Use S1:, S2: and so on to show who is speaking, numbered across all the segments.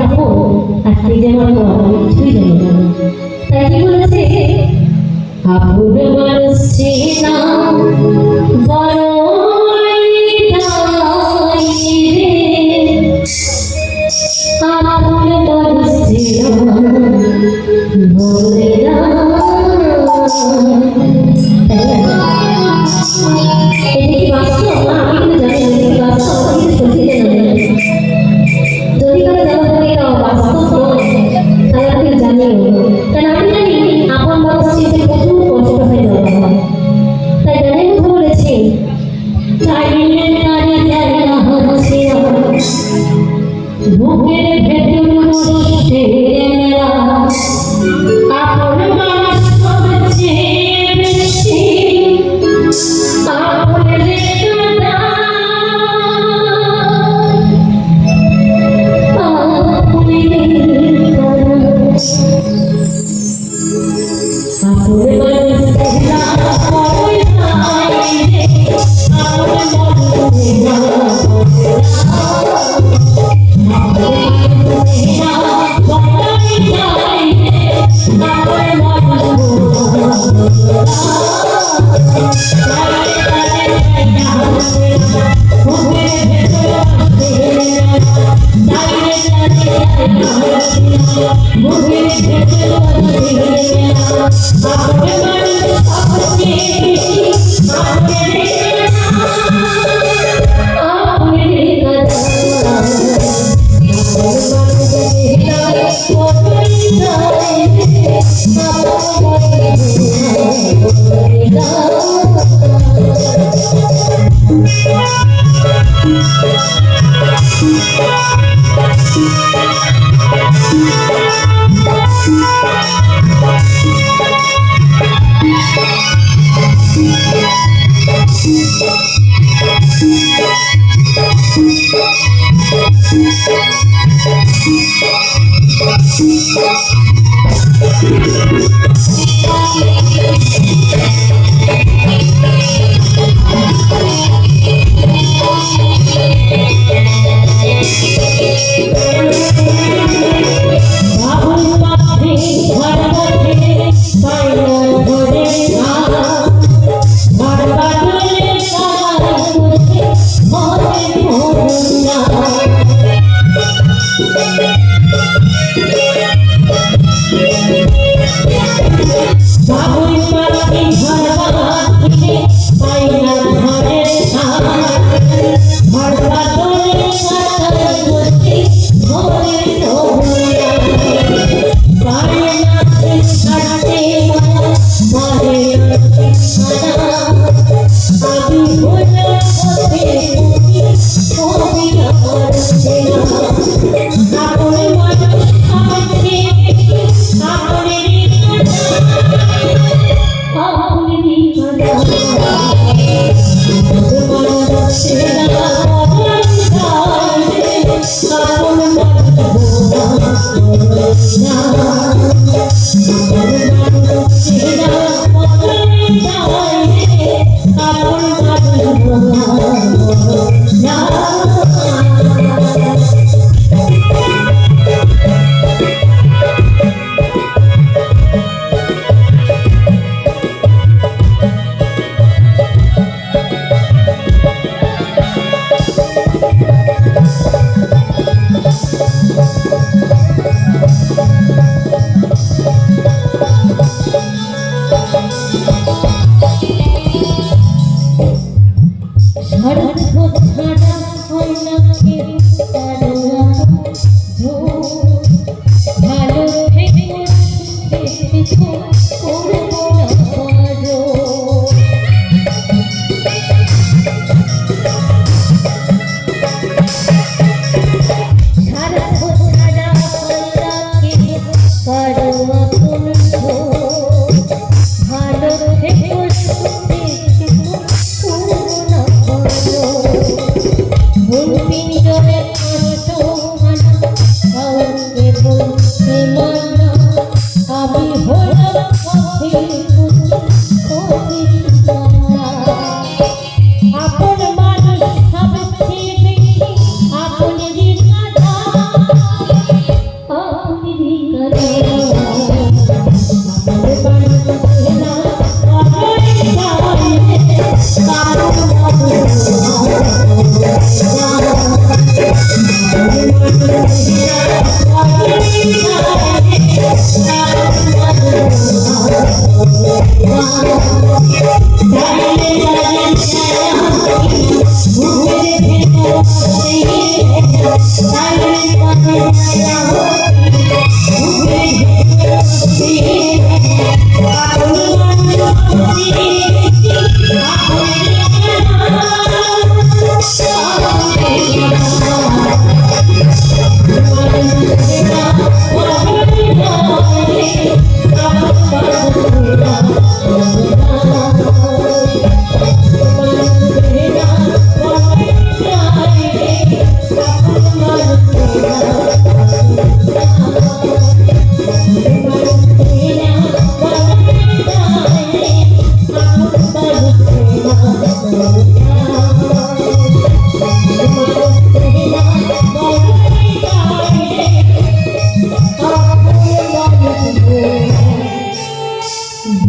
S1: আপন আর তুই যে আমার কিছুই জানি না। তাই কি বলেছে, আপন মানুষ চেনা বড়ই দায় রে, আপন মানুষ চেনা বড়ই দায়। এটা কি বাস্তব না? আমি কিন্তু জানি না এটা কি বাস্তব, আমি কিন্তু সত্যি জানি না। যদি কারো জানা থাকে এটা বাস্তব নয় তাহলে আপনি জানিও, কারণ আমি জানি আপন মানুষ চিনতে প্রচুর কষ্ট হয়ে যাওয়া হয়। তাই গানের কথা বলেছি, চাইলে তারে জায়গা হচ্ছে বুকের ভেতর বসে মেলা, আপন মানুষ হচ্ছে বেশি, আপন রেখা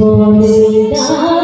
S1: বড়ই